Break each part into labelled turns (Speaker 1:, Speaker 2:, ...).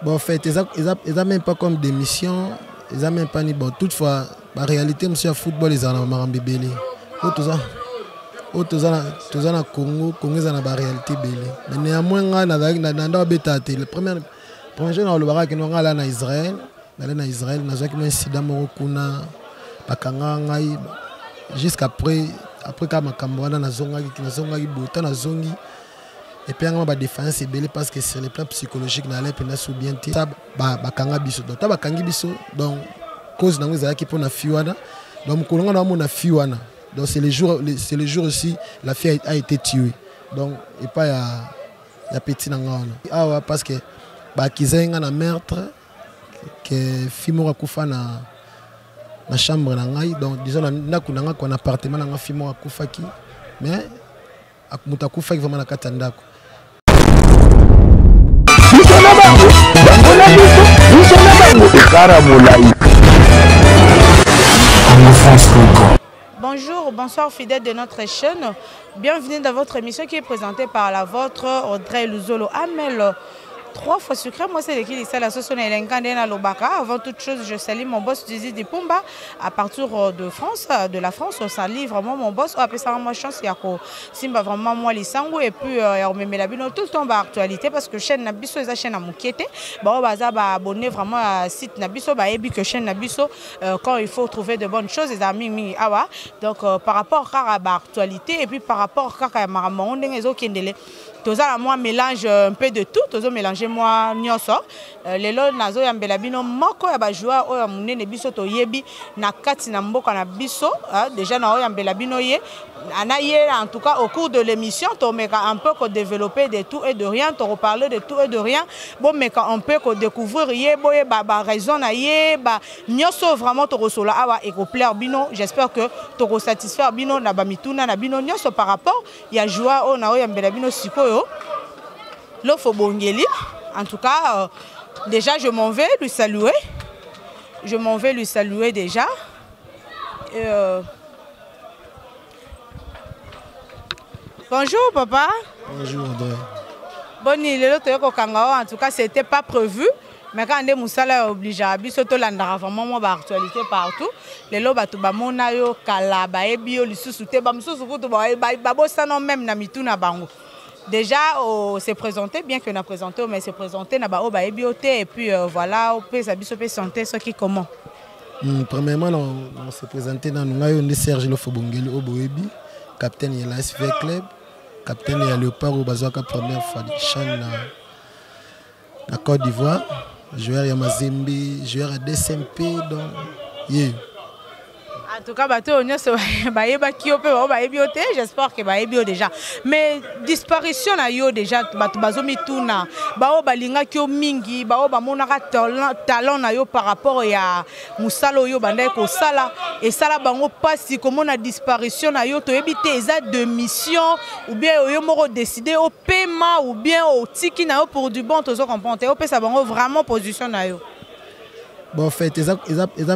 Speaker 1: Bon, en fait, ils n'ont même pas comme des missions, ils n'ont même pas ni bon. Toutefois, la réalité, monsieur, le football, ils en ont bébé. Tout ça. Tous en Congo, Congo, ils en ont la réalité bébé. Mais néanmoins, le premier jour, on a vu en Israël. En Israël, on a vu un incident jusqu'après, quand on a vu et puis on a défense c'est belé parce que sur le plan psychologique on allait peine sous bien ça bakanga biso donc ta bakangi biso donc cause nango za ki pona fiwana donc kolonga na mona fiwana donc c'est le jour aussi la fille a été tuée donc et pas ya petit nanga ah parce que ba kizenga na meurtre que fimo akufa na chambre na ngai donc disons na kunanga ko na appartement na fimo akufa ki mais akumuta kufa vraiment na katandako.
Speaker 2: Bonjour, bonsoir fidèles de notre chaîne. Bienvenue dans votre émission qui est présentée par la vôtre Audrey Luzolo Amel. 3 fois sucré, moi c'est l'équipe de la sauce Avant toute chose, je salue mon boss Dizzy Dipumba à partir de France, de la France. On salue vraiment mon boss. Après ça, moi chance, il y a Simba vraiment moi les sango et puis on me met la bino tout le temps dans l'actualité parce que chaîne Nabiso est chaîne à Moukiete. Bon, baza ba abonné vraiment à site Nabiso, ba ebi que chaîne Nabiso quand il faut trouver de bonnes choses, les amis awa. Donc par rapport à l'actualité et puis par rapport à maramon les autres tous à moi mélange un peu de tout, tous mélanger moi nyoso. Les lots nazo yambela bino moko ya ba joie o ya munene biso to yebi na kati na mboka na biso déjà na o yambela bino ye anaye en tout cas au cours de l'émission to meka un peu ko développer de tout et de rien, to reparler de tout et de rien. Bon meka un peu ko découvrir ye boye ba raison na ye ba nyoso vraiment to resola awa et ko plaire bino. J'espère que to ko satisfaire bino na ba mituna na bino nyoso par rapport ya joie o na o yambela bino sikoyo. L'offre Bongeli, en tout cas, déjà je m'en vais lui saluer. Je m'en vais lui saluer déjà. Bonjour papa.
Speaker 1: Bonjour Audrey.
Speaker 2: Bon, en tout cas, c'était pas prévu. Mais quand on est Moussala obligé à bisoto landara vraiment moi actualité partout. Les lots batu ba mona yo kala ba ebio lisusu te ba mususu kutu ba bossa non même na mituna bango. Déjà, on s'est présenté, bien qu'on a présenté, mais s'est présenté, et puis voilà, on peut santé, ce qui comment.
Speaker 1: Premièrement, on s'est présenté dans le Serge Lofobongeli au Boebi, capitaine de la SV Club, capitaine de Léopard au Bazoaka, première fois de Chan na Côte d'Ivoire, joueur à Mazembe, joueur à DSMP, donc, yeah.
Speaker 2: En tout cas, j'espère que baebio déjà. Mais disparition na yo déjà bazomi tuna bao balinga kyo mingi bao bamonaka talent na yo par rapport ya musalo yo bandai ko sala et sala bango pasi comme on a disparition na yo to ebité eza de mission ou bien yo moko décider au paiement ou bien au tiki na yo pour du bon tozo comprendre au pesa bango vraiment position na yo.
Speaker 1: Bon en fait ils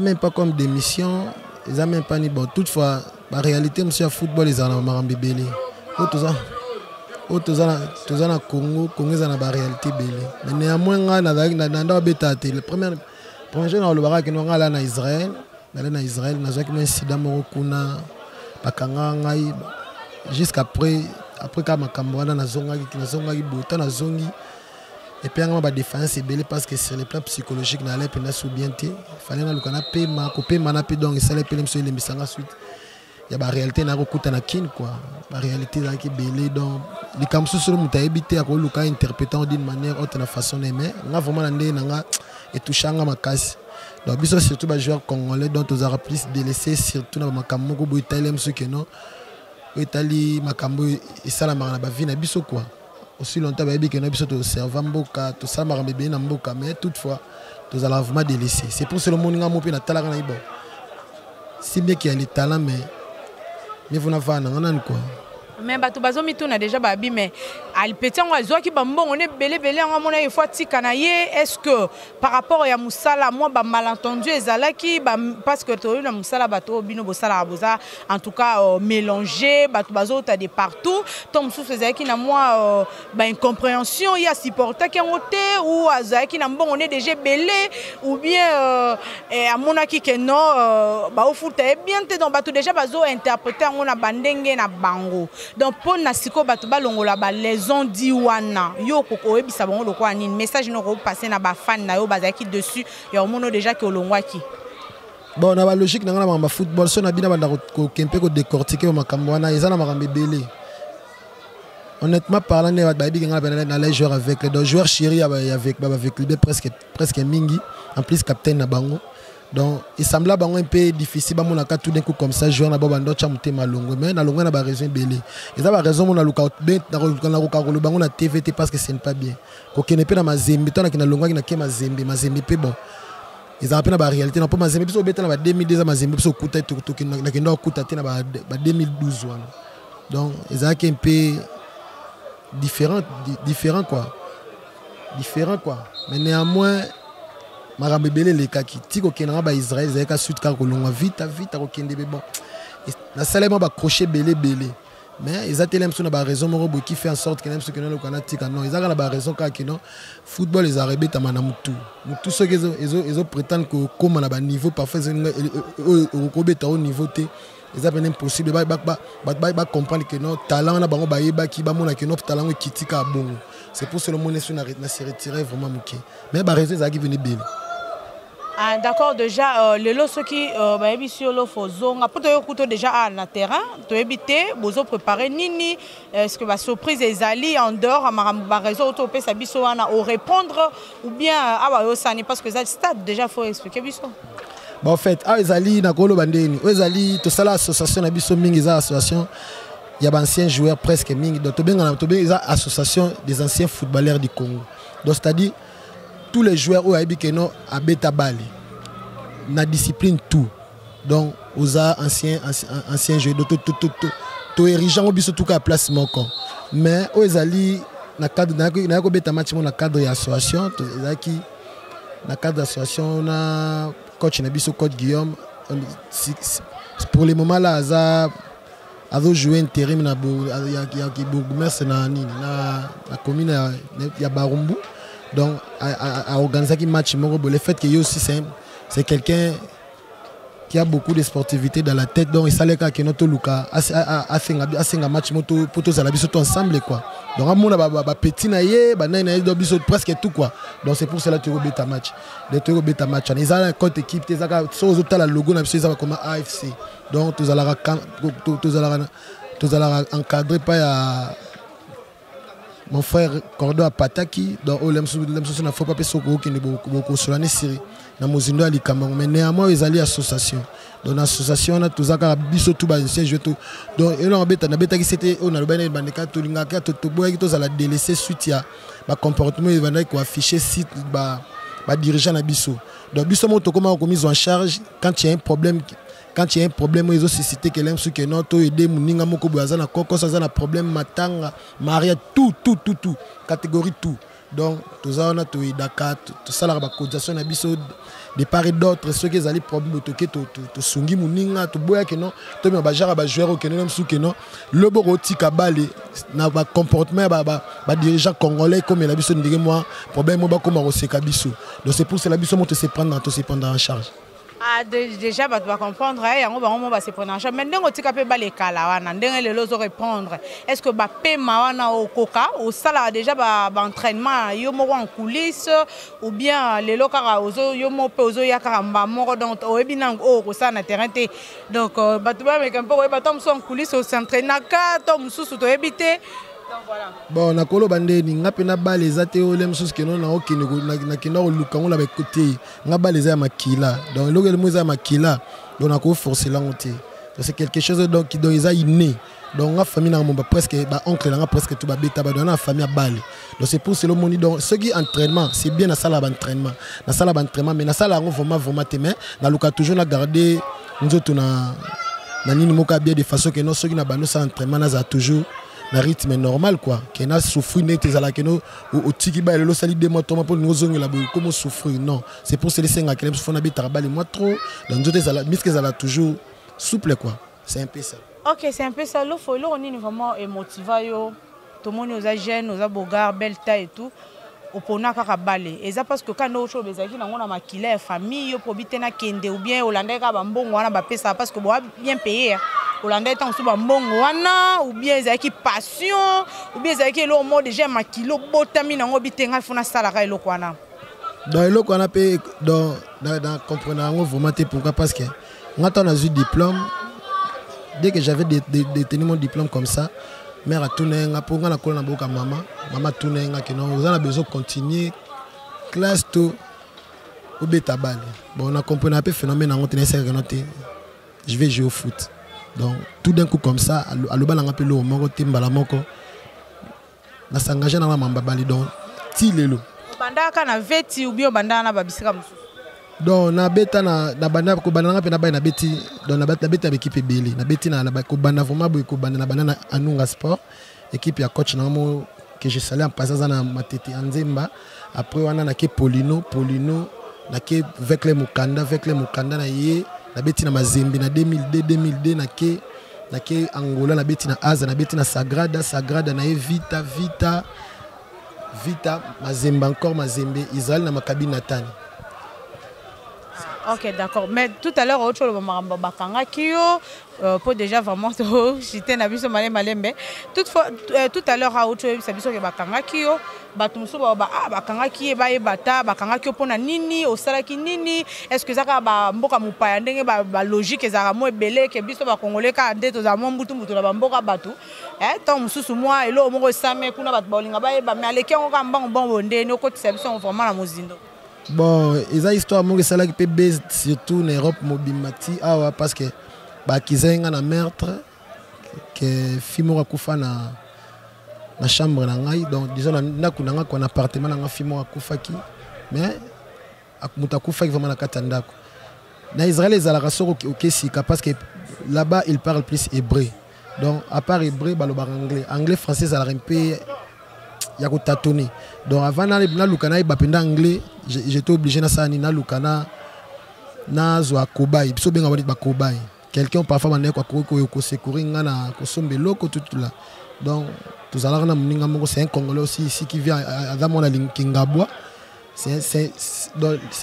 Speaker 1: même pas comme des missions. Ils n'ont même pas ni bon. Toutefois, la réalité, monsieur, le football, ils en ont bébé. Tous en Congo, Congo, ils en ont la réalité bébé. Mais néanmoins, on a le premier jour, on a vu en Israël. En Israël, on a vu un incident jusqu'après, quand on a vu et puis on a défense c'est belé parce que sur le plan psychologique on allait peine sous bien il fallait na lukana paiement ko paiement na donc ça les paiement sur les misanga suite il y a la réalité na kokuta na kin quoi la réalité là qui belé donc les kamsu sur muta habité à ko luka interprétant d'une manière autre na façon d'aimer on a vraiment ndé nanga et touchanga makasi donc biso surtout ba joueurs congolais dont aux aura plus délaissé surtout na makambo ko boitalem ce que non boitali makambo et ça la marana ba vie na biso quoi. Aussi longtemps que nous avons servi Mboka, tout ça, Mboka, mais toutefois, nous allons vraiment délaisser. C'est pour cela que nous avons fait talent. Si bien qu'il y a les talents, mais vous n'avez pas quoi.
Speaker 2: Mais bato bazomi tuna déjà babi mais Alpeti on a qui bambon on est belé on a une fois tikanaye. Est-ce que par rapport à Moussala moi ba malentendu ezalaki parce que tu na Moussala bato bino bosala boza en tout cas mélangé bato bazo ta de partout tom sous ezalaki na moi ba incompréhension il y a supporter qui ont été ou azalaki na bon on est déjà belé ou bien à monaki que non ba au foot est bien te donc bato déjà bazo interpréter on a bandenge na bango donc pour na siko bato balongola ba les on dit wana yo koko ebisa bango lokwa nini message no ko passer na ba fan na yo bazaki dessus ya omono déjà que olongwaki.
Speaker 1: Bon na ba logique na ngana ba football so na bina banda ko kempe ko décortiquer makambo wana ezana makambe belé. Honnêtement parlant ne ba bi ngana na les joueurs avec les joueurs chéri avec presque mingi en plus capitaine na bango. Donc il semble bango un peu difficile ba mona ka tout d'un coup comme ça joueur na ba bando cha mutema longo mais na longo na ba raison belé. Eza ba raison mona luka na ko lo bango na TVT parce que ce n'est pas bien. Ko kene pe na mazembe to na kina longo na ke mazembe pe bon. Ils ont appris la réalité. On peut mazembe biso beta na 2002 mazembe biso kuta to na kendo kuta te na ba 2012 wana. Donc ils ont un peu différent quoi. Mais néanmoins marambe belé les kaki tiko kenanga ba Israël zeka sud ka kolonga vite ko kende be bon. Na salema ba crochet belé. Mais ils ont une raison qui fait en sorte que les gens non, ils ont raison que non football ils arrivent à manamutu. Tout ce qu'ils ont prétendent que comme on a un niveau parfois au niveau T, ils ont impossible de comprendre que non talent na bango ba qui ba mona que notre talent est kitika bon. C'est pour cela que mon nation n'a se retiré vraiment muké. Mais ba raison ils ont venu bien.
Speaker 2: Ah, d'accord, déjà, les lots qui sur le fozon, après tu déjà à la terrain, tu éviter, vous préparer nini, est-ce que la surprise est allée en dehors, à ma réseau, tu peux s'habiller au répondre, ou bien, ça n'est parce que ça stade déjà, faut expliquer biso.
Speaker 1: En fait, Ezali, Nakolo Bandeni, Ezali, tout ça, l'association, Abisso Mingi, association, il y a d'anciens joueurs presque Mingi, donc tu as association des anciens footballeurs du Congo. Donc c'est-à-dire, tous les joueurs où Abikeno à Beta Bali, na discipline tout. Donc, aux anciens joueurs, tout érigeant au biso tout cas place mon camp. Mais aux ali na cadre na ko beta match na cadre d'association, qui na cadre d'association na coach na biso coach Guillaume pour le moment là a joué intérim na bourgmestre na commune ya Barumbu. Donc à organiser un match le fait qu'il y a aussi c'est quelqu'un qui a beaucoup de sportivité dans la tête, donc il s'allait que notre Luka a fait un match pour tous ensemble quoi. Donc à mon petit naïe presque tout quoi. Donc c'est pour cela que tu as bêta match. Tu as bêta match. Ils ont un compte équipe, ils ont un logo comme AFC. Donc tu allez encadrer par mon frère Cordo Pataki, donc il ne faut pas que beaucoup sur la série. Mais néanmoins, ils allaient à l'association. Dans l'association, on a tous les tout donc, on a c'était on a le délaissé suite à comportement qui affiché site dirigeant na biso. Donc biso moto comment on mise en charge quand il y a un problème. Quand il y a un problème, ils ont suscité que l'homme qui non to aider muninga moko boazana koko ça un problème matanga maria tout catégorie tout. Donc tout ça on a tout Dakar tout ça la cotisation na biso de part et d'autre ceux qui allaient problème to sungi muninga to boya que non to me bajara ba joueur que non sou que non le boroti kabale na ba comportement ba dirigeant congolais comme la biso ndenge moi problème ba comme au sekabiso. Donc c'est pour cela biso monte se prendre en charge.
Speaker 2: Ah, déjà, tu vas comprendre, on va se prendre en charge. Mais on va les calawana, on va répondre. Est-ce que paiement au coca, au salaire déjà entraînement, yomo en coulisses, ou bien les locaux yomo pozo yakaramba moro donc au ebinan au ça na terrain. Donc tu vas avec un peu en coulisses au s'entraîner tom sous to habiter.
Speaker 1: Bon, na kolo bande ni ngape na ba les ateo lem sus que non na okini na kina o luka ngula ba côté ngaba les makila donc le moza makila donc na ko forcer la monter c'est quelque chose donc qui donc ils a inné donc la famille na mon presque ba oncle na presque tout ba beta ba dans la famille à Bali. Donc c'est pour cela moni donc ce qui entraînement c'est bien na salle d'entraînement mais na salle on vraiment témoin na luka toujours na garder nous autres na nini moka bien de façon que non ceux qui na ba nous entraînement na za toujours na rythme normal quoi que na souffrir net ezala que no au tiki ba le sali de moto pour nous zongi la comme souffrir non c'est pour se laisser ngakele faut na bita bali moi trop dans d'autres ezala miske ezala toujours souple quoi c'est un peu ça.
Speaker 2: OK, c'est un peu ça le faut on est vraiment émotiva yo tout le monde aux jeunes aux bogar belle taille et tout opona kaka balé et ça parce que quand nous chose bezaki na ngona makila famille yo probité na kende ou bien hollandais ka ba mbongo wana ba pesa parce que bo bien payé hollandais tant sous ba mbongo wana ou bien ezaki passion ou bien ezaki lo mode déjà makilo botami na ngo bitenga fona sala ka eloko wana
Speaker 1: dans eloko wana pe dans comprendre vraiment pourquoi parce que moi quand on a eu diplôme dès que j'avais détenu mon diplôme comme ça mère a tourné nga pour nga na kola na boka maman tourné nga que non vous avez besoin de continuer classe tout au beta bal bon on a compris un peu phénomène en tenir c'est noté je vais jouer au foot donc tout d'un coup comme ça à le bal nga pe lo moko timbala moko na s'engager na mamba bali donc ti lelo
Speaker 2: banda ka na veti ou bien banda na babisika musu
Speaker 1: donc na beta na banda ko banda nga pe na bay na beti donc na beta avec équipe belé na beti na ko banda vraiment boy ko banda na banana anunga sport équipe ya coach na mo que je salue en passant na matete anzemba après wana na ke Polino na ke avec les Mukanda na ye na beti na Mazembe na 2002 na ke Angola na beti na Aza na beti na Sagrada na ye Vita Mazembe encore Mazembe Israël na Maccabi Nathan.
Speaker 2: OK, d'accord. Mais tout à l'heure, autre chose, bakanga kio pour déjà vraiment j'étais na biso malembe. Toutefois, tout à l'heure, autre chose, ça biso ke bakanga kio, batumso bakanga ki ba ebata, bakanga kio pona nini, osalaki nini, est-ce que ça ka mboka mupaya ndenge ba logique ezaka mo ebele ke biso ba congolais ka ndeto za mo mbutu na mboka batu. Tant mususu moi elo moko same kuna bat bolinga ba eba mais aleki ngo ka mbango bon ndeni okotisa biso vraiment na mozindo.
Speaker 1: Bon, ils ont histoire moi ça là qui peut base surtout en Europe mobimati ah parce que ba kizenga na meurtre que fimo akufa na chambre na ngai donc disons na kunanga ko na appartement na fimo akufa ki mais akumuta ki vraiment na katanda ko na Israël les ala soko OK sika parce que là-bas ils parlent plus hébreu donc à part hébreu ba lo anglais français ala un peu ya ko tâtonner donc avant na lukana ba penda anglais j'étais obligé na sani na lukana na zo akobai biso benga ba kobai quelqu'un parfois mané ko secourir ngana ko sombe loko tout là donc tous alors na muninga moko c'est un congolais aussi ici qui vient à mon Kingabwa c'est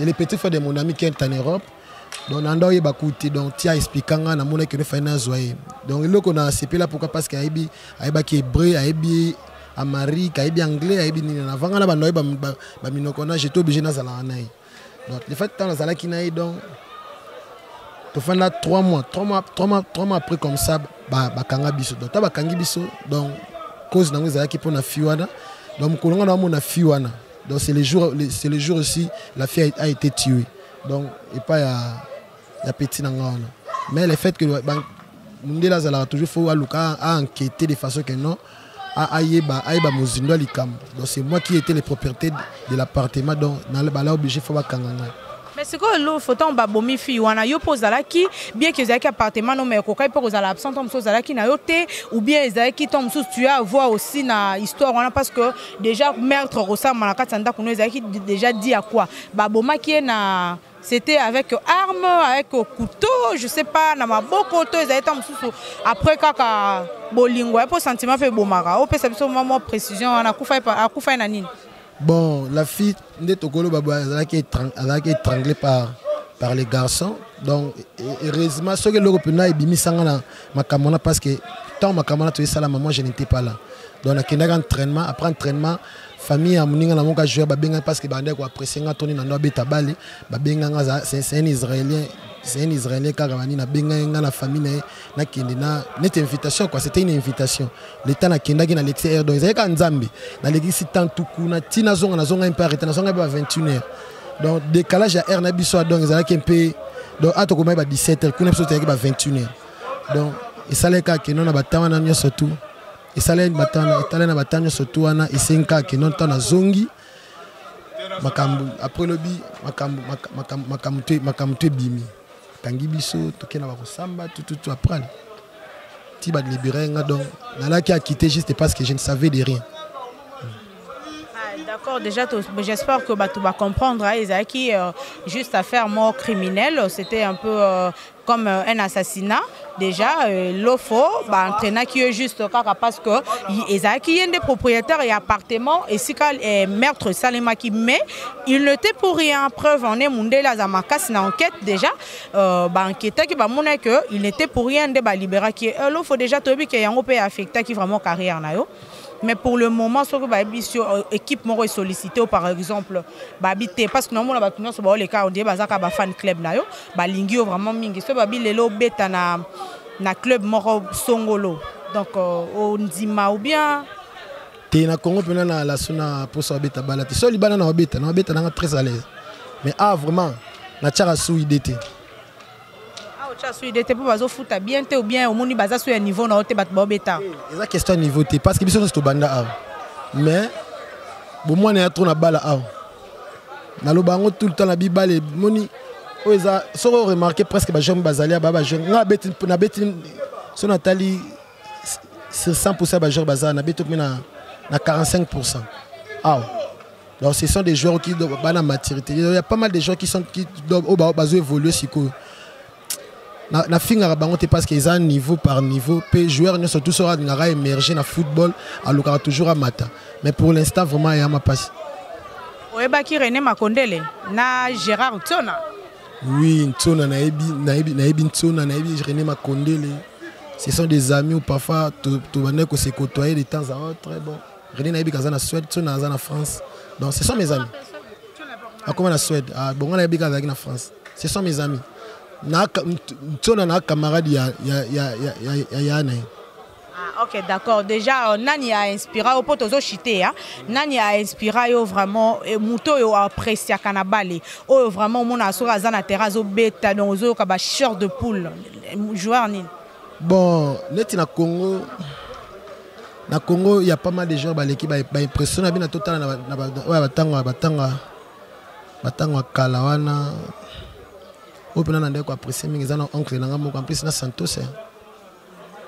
Speaker 1: les petits frères de mon ami qui est en Europe donc nando yeba kuti donc tia expliquanga na mona que ne fa na zoye donc loko na CP là pourquoi parce que aiba qui hébreu aibi Amérique, aibi anglais, aibi ni na vanga na banoy ba minokona j'étais obligé na zala naï. Donc le fait dans zala ki naï donc to fa na 3 mois après comme ça ba kanga biso. Donc ta ba kangi biso donc cause na zala ki pona fiwana. Donc kolonga na mona fiwana. Donc c'est le jour aussi la fille a été tuée. Donc et pas ya petit na ngana. Mais le fait que mundela zala toujours faut aluka à enquêter de façon que non Aïeba Mozindo Likam. Donc c'est moi qui étais le propriétaire de l'appartement donc dans le bala obligé faut bakanganga.
Speaker 2: Mais c'est quoi le photo ba bomi fi wana yo pozala ki bien que zaki appartement no mais kokai pour ozala absent tom so zala ki na yote ou bien zaki tom so tu as voir aussi na histoire wana parce que déjà meurtre rosa malaka tanda kuno zaki déjà dit à quoi ba boma qui est na c'était avec arme, avec couteau, je sais pas, na maboko to ils étaient après kaka bolingo pour sentiment fait bomara. On peut savoir moment précision on a kufa na nini.
Speaker 1: Bon, la fille de Tokolo Baba elle a été étranglée par les garçons. Donc heureusement ce que l'Européen a bimi sanga ma camona parce que tant ma camona tu es ça la maman je n'étais pas là. Donc on a qu'un entraînement après entraînement famille amuninga na moka jouer babenga parce que bande ko apprécier nga toni na ndo beta bale babenga nga c'est un israélien karamani na benga nga na famille na kende na net invitation quoi c'était une invitation l'état na kenda na l'extérieur donc ils ka nzambe na l'église tant tuku na tina zonga un peu arrêté na zonga ba 21h donc décalage à heure na biso donc ils allaient un peu donc atoko mai ba 17h kuna biso teke ba 21h donc et ça les ka que non na batama na nyoso tout et ça les batana italien na batanya surtout wana et 5 que non temps na zongi makambu après le bi makambu bimi kangi biso tokena ba kosamba tout après ti ba libérer donc là qui a quitté juste parce que je ne savais de rien.
Speaker 2: D'accord, déjà, j'espère que tu vas comprendre, Isaki, juste à faire mort criminelle, c'était un peu comme un assassinat. Déjà, l'OFO, entraîneur qui est juste parce que Isaki est des propriétaires et appartements, et si meurtre Salima qui met, il n'était pour rien. Preuve, on est monté là, à ma casse, une enquête déjà, enquêteur qui va montrer qu'il n'était pour rien de libérer. L'OFO, déjà, tu as vu qu'il y a un peu affecté qui vraiment carrière. Mais pour le moment, ce que l'équipe est sollicitée, par exemple, parce que nous avons les cas, on dit que fan club, Lingio vraiment mingi. Ce que na club moro Songolo. Donc, on dit ou bien.
Speaker 1: Tu es Congo na la sona pour ça beta balati. So libana na beta na très à l'aise. Mais vraiment, na tchara sou idée.
Speaker 2: Tu es foot bien ou bien au monde baza sur un niveau na ote bat bobeta.
Speaker 1: C'est la question niveau té parce que biso no banda mais bon moi na trop na bala na lo bango tout le temps na bi balle moni oza so remarquer presque ba jeune bazalia ba jeune na beti so Nathalie sur 100% ba jeune bazana na beto na 45%. Donc ce sont des joueurs qui doivent la maturité. Il y a pas mal de joueurs qui doivent évoluer na finga bango te parce qu'ils ont niveau par niveau pe joueurs ne sont tous sera émerger na football alors toujours à mata mais pour l'instant vraiment il y a ma passe.
Speaker 2: Oyeba ki René Makondele na Gérard Ntona.
Speaker 1: Oui, Ntona na ebi Ntona na ebi René Makondele. Ce sont des amis ou parfois tu vas que se côtoyer de temps à autre. Très bon. René na ebi kazana Suède, Ntona na France. Donc ce sont mes amis. Comment la Suède? Bon on a ebi kazana France. Ce sont mes amis. Ntona na camarade ya.
Speaker 2: Ok, d'accord. Déjà, Nani a inspiré au poteau chité. Nani a inspiré vraiment Mouto yo apprécié Kanabale. Oh vraiment mon asura zana terrazo beta dans zo kaba short de poule. Joueur ni.
Speaker 1: Bon, net na Congo. Na Congo, il y a pas mal de gens qui ba impressionné bien total na batanga kalawana. Au plan n'a pas apprécié mais ils ont oncle n'a pas compris na Santos.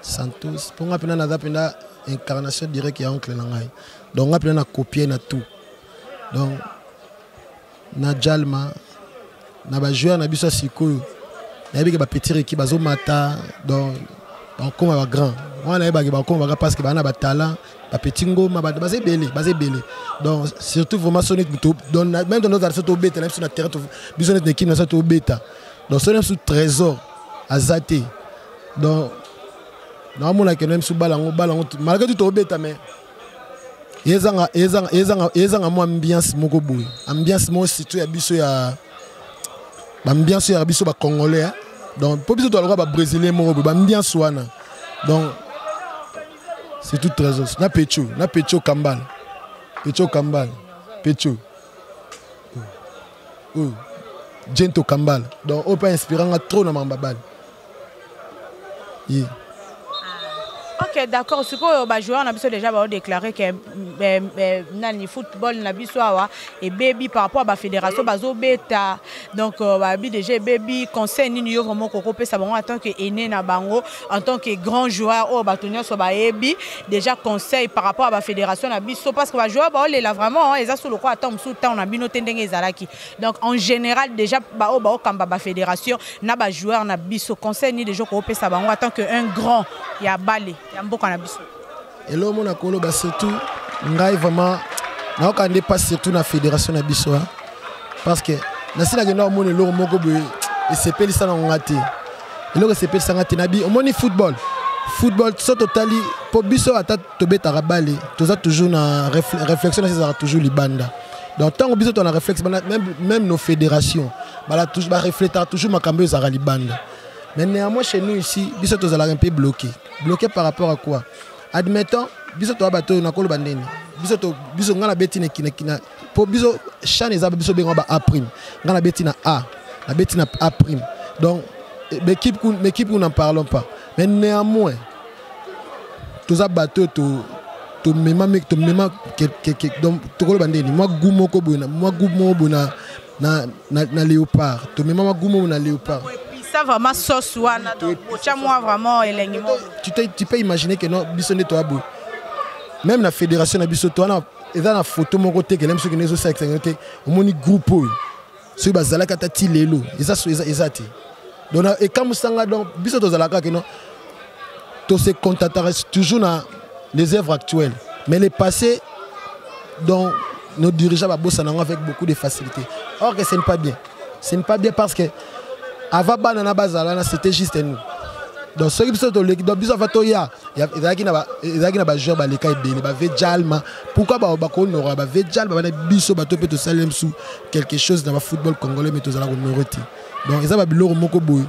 Speaker 1: Santos pour moi pena na incarnation direct ya oncle nangai donc on a copier na tout donc na Jalma na ba joueur na biso sikoyo na bi ke ba petit équipe bazo mata donc comme ba grand on a ba comme ba parce que ba na ba talent ba petit ngoma ba basé belé donc surtout vraiment sonner donc même dans nos artistes au bêta même sur la terre biso net équipe na ça au bêta donc c'est un sous trésor azaté donc non mon que même sous balango malgré tout au bêta mais ezanga mo ambiance moko boy ambiance mo surtout ya biso ya ambiance ya biso ba congolais donc pour biso to ba brésilien mo ba ambiance wana donc c'est tout trésor na pecho kambal pecho Gento kambal donc on peut inspirant trop na mambabal.
Speaker 2: Ok, d'accord. Ce que les joueurs ont déjà déclaré que le football et baby par rapport à la fédération bazo beta donc déjà baby conseil ni vraiment en tant que aîné na bango en tant que grand joueur au bâtonnier so baebi déjà conseil par rapport à la fédération na biso parce que les joueurs les là vraiment ils ont sous le quoi attend sous temps na bino tendenge ezalaki donc en général déjà ba kamba ba fédération na ba joueur na biso conseil ni déjà ko pesa bango en tant que un grand ya balé.
Speaker 1: Et là, on a surtout, vraiment, on a pas surtout la fédération de Bisso. Parce que, si on a football. Football, ça total, pour Bisso, toujours une réflexion, toujours les bandes. Donc, tant que Bisso, on a réflexion, même nos fédérations, réfléchir toujours ma cambeuse à la bande. Mais néanmoins, chez nous ici, Bisso, on a un peu bloqué. Bloqué par rapport à quoi? Admettons, Bisso, on a bateau, on a bandeni. Bisso, on a bettina kina. Pour Bisso, chaque exemple, Bisso, on a A'. On a bettina A. La bettina A'. Donc, l'équipe, nous n'en parlons pas. Mais néanmoins, tous les bateaux, tu même donc tu connais bandeni. Moi, Goumo Kobuna, moi Goumo Buna na léopard. Tu même moi Goumo na léopard.
Speaker 2: ça vraiment sauce wana donc moi vraiment élément.
Speaker 1: Tu peux imaginer que non bisonné toi beau. Même la fédération na biso toi na eza na photo mon côté que même ceux qui ne sont pas que au moni groupe ceux bazala katati lelo eza ti. Donc et comme ça donc biso to zalaka que non to se contacter toujours dans les œuvres actuelles mais les passés dont nos dirigeants va bosser avec beaucoup de facilité. Or que ce n'est pas bien. Ce n'est pas bien parce que avant banana bazala c'était juste nous. Donc ceux qui sont dans l'équipe donc biso fato ya ezaki na ba joueur ba leka ebele ba vejalma pourquoi ba ko nora ba vejal ba na biso ba to peut to salem sous quelque chose dans le football congolais mais to zala ko noroti. Donc ça va biloko moko boy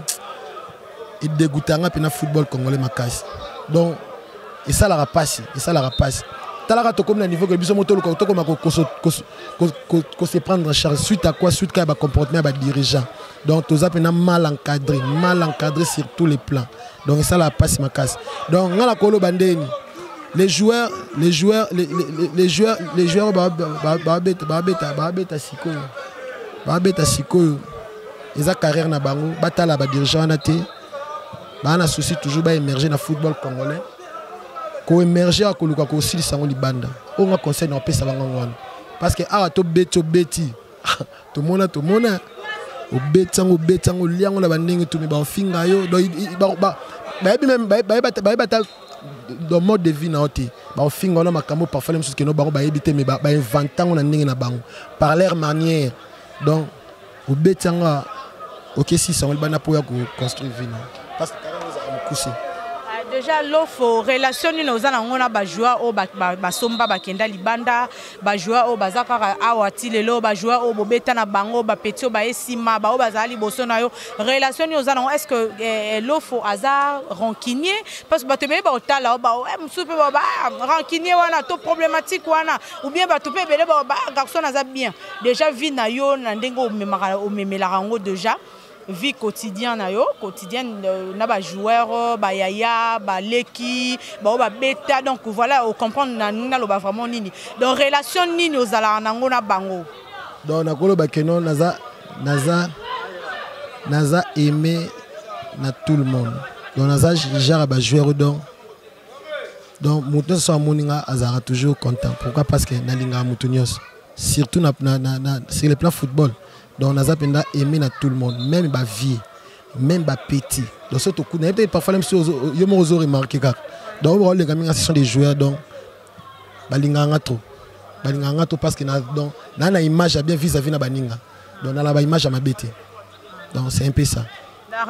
Speaker 1: et dégoûtanga pe na football congolais makasi. Donc et ça la rapace talaka to comme le niveau que biso moto ko to comme ko se prendre en charge suite à quoi suite à ba comportement ba dirigeant. Donc tout ça pena mal encadré sur tous les plans. Donc ça la passe ma casse. Donc ngala kolo bandeni les joueurs ba siko eza carrière na bango batala ba dirigeant na te ba na souci toujours ba émerger na football congolais ko émerger a koluka ko sili sango libanda on nga conseil na pesa bango ngwana parce que awa to beti to mona au betango liango la bandingue tout mais ba finga yo ba même ba dans mode de vie na oti ba finga na makambo parfois même chose que no bango ba éviter mais ba inventant na ndingue na bango par leur manière donc au betanga OK si ça on ba na pour construire vie parce que nous avons couché.
Speaker 2: Déjà l'offre relation ni ozana ngona ba joueur o ba somba ba kenda libanda ba joueur o bazaka awati lelo ba joueur o bobeta na bango ba petit ba esima ba o bazali boso na yo relation ni ozana est-ce que l'offre hasard rancunier parce que ba tebe ba otala ba msupe ba rancunier wana to problématique wana ou bien ba to pe bele ba garçon aza bien déjà vie na yo na ndengo o memela rango déjà vie quotidienne na ba joueur ba yaya ba leki ba beta donc voilà on comprend na lo ba vraiment nini donc relation nini ozala nango na bango
Speaker 1: donc na kolo ba keno naza aimé na tout le monde donc naza genre ba joueur donc mutu so moninga azara toujours content pourquoi parce que na linga mutu nyos surtout sur le plan football. Donc, on a aimé tout le monde, même ma vie, même ma petit. Donc, surtout, parfois, même si vous avez remarqué, donc, les gamins, ce sont des joueurs, donc, parce que dans la image bien vis-à-vis de Baninga. Donc, dans la image à ma bête. Donc, c'est un peu ça.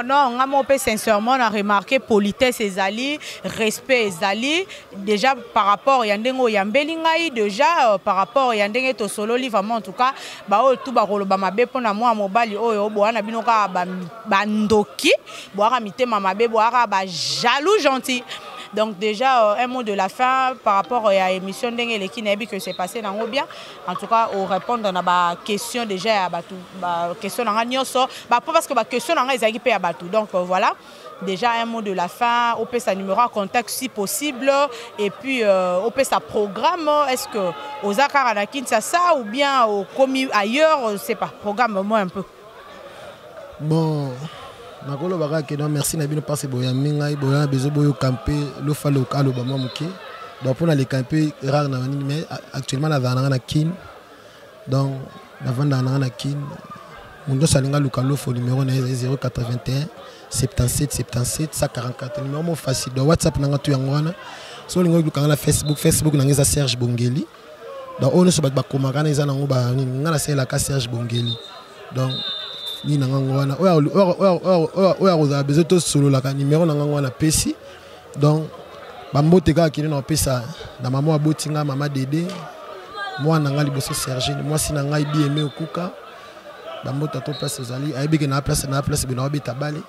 Speaker 2: Non, on peut sincèrement remarquer politesse et zali, respect et zali. Déjà par rapport à Yandengo Yambelingai, déjà par à Yandengo to solo vraiment en tout cas, bah tout barolo bamabe pour na moi mobile oh boana binoka bandoki, boara mité mamabe boara ba jaloux gentil. Donc déjà un mot de la fin par rapport à l'émission d'Engel qui n'a que c'est passé dans bien. En tout cas, on répond à la question déjà à question dans nyoso, parce que la question dans les équipes à batou. Donc voilà. Déjà un mot de la fin, on peut sa numéro à contact si possible et puis on peut sa programme. Est-ce que aux Akara na Kinshasa ou bien au commis ailleurs, c'est pas programme moi un peu.
Speaker 1: Bon. Nakolo baka que non merci na bino parce que boya minga boya bezo boyo camper lo fa local au bama muke donc pour aller camper rare na mais actuellement na vana na kin donc na vanda na kin mundo salinga local lo fo numéro na 081 77 77 144 numéro mo facile donc WhatsApp na ngatu yangwana so lingo lukanga na Facebook na ngeza Serge Bongeli donc on se bat ba komaka na izana ngo ba ngala sela ka Serge Bongeli donc ni nangwana oya roza bezo to solo la numéro nangwana pesi donc bambote ka kini na pesa na mama abotinga mama Dede moi nanga liboso Serge moi sina ngai bi aimé okuka bambote to place zali ayebike na place bino beta bale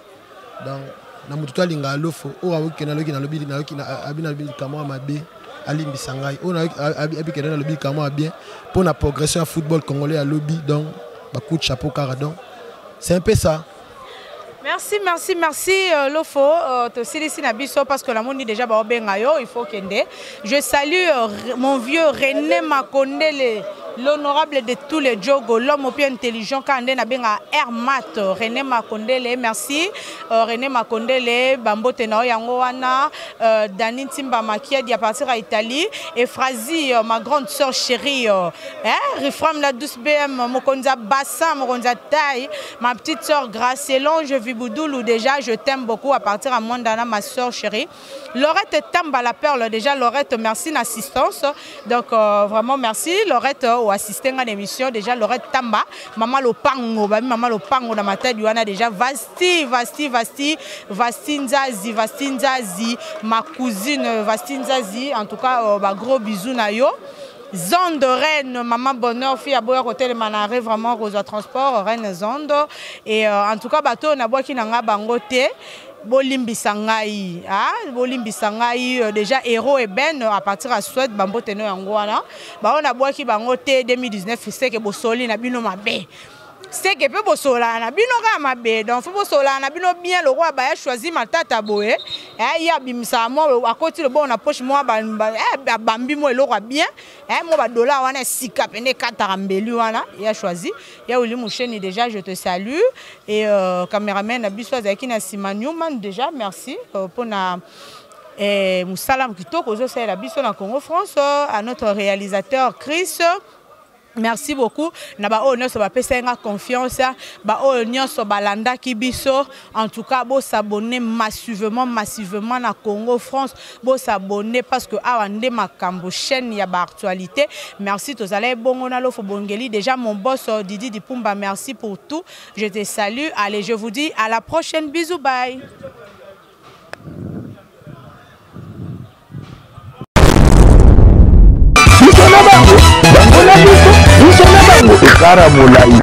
Speaker 1: donc na mutu to linga lofo o awoki na loki na lobi na loki na abina lobi kama mabe alimbi sangai o na abike na lobi kama bien pour la progression à football congolais à lobby donc ba coup de chapeau caradon. C'est un peu ça.
Speaker 2: Merci Lofo. Parce que la monde dit déjà il faut qu'il. Je salue mon vieux René Makondele l'honorable de tous les jogos, l'homme au plus intelligent quand on a bien Hermat, René Makondele, merci. René Makondele, Bambo Tenao Yangoana, Dani Timba Makia, à partir à Italie, et Frazi, ma grande soeur chérie, Rifram la 12BM, Mokonza Bassa, Mokonza Taï, ma petite soeur Gracélon, je vis Boudoulou, déjà, je t'aime beaucoup à partir à Mondana, ma soeur chérie. Laurette Tamba la perle, déjà, Laurette, merci d'assistance. Donc, vraiment, merci. Laurette, ou assistant à l'émission, déjà, Laurette Tamba, Maman Lopango, Maman Lopango dans ma tête, Yuana, déjà, Vasti Nzazi, ma cousine Vasti Nzazi, en tout cas, gros bisous na yo. Zonde Reine, Maman Bonheur, fille à Boya Hôtel Manaré, vraiment Rosa Transport, Reine Zonde. Et en tout cas, bateau, na bois qui n'a bangote. Bolimbi Sangai, Bolimbi Sangai, déjà héros et ben à partir à Suède, Bambo Teno Yangoana. On a bois qui bangote 2019, c'est que Bosoli n'a bino mabe. C'est que peu Bosolana, bino mabe. Donc, faut Bosolana, bino bien le roi a choisi ma tata boé. Il y a bimsa, moi, à côté de bon, on approche moi, bambi, moi, le roi bien. Moi, dollar, on a 6 cap, et 4 arambelu, il a choisi. Il y a Oli Moucheni, déjà, je te salue. Et caméraman, Abiswa Zakina Simaniouman, déjà, merci pour na. Moussalam Kitoko, c'est la Bisson en Congo France, à notre réalisateur Chris. Merci beaucoup. Naba o nyonso ba pesa nga confiance, ba o nyonso balanda kibiso. En tout cas, bo s'abonner massivement na Congo France, bo s'abonner parce que awande makambo chaîne ya ba actualité. Merci tozale bongo na lo fobongeli. Déjà mon boss Didi Dipumba, merci pour tout. Je te salue. Allez, je vous dis à la prochaine. Bisous, bye.
Speaker 3: Cara mulai.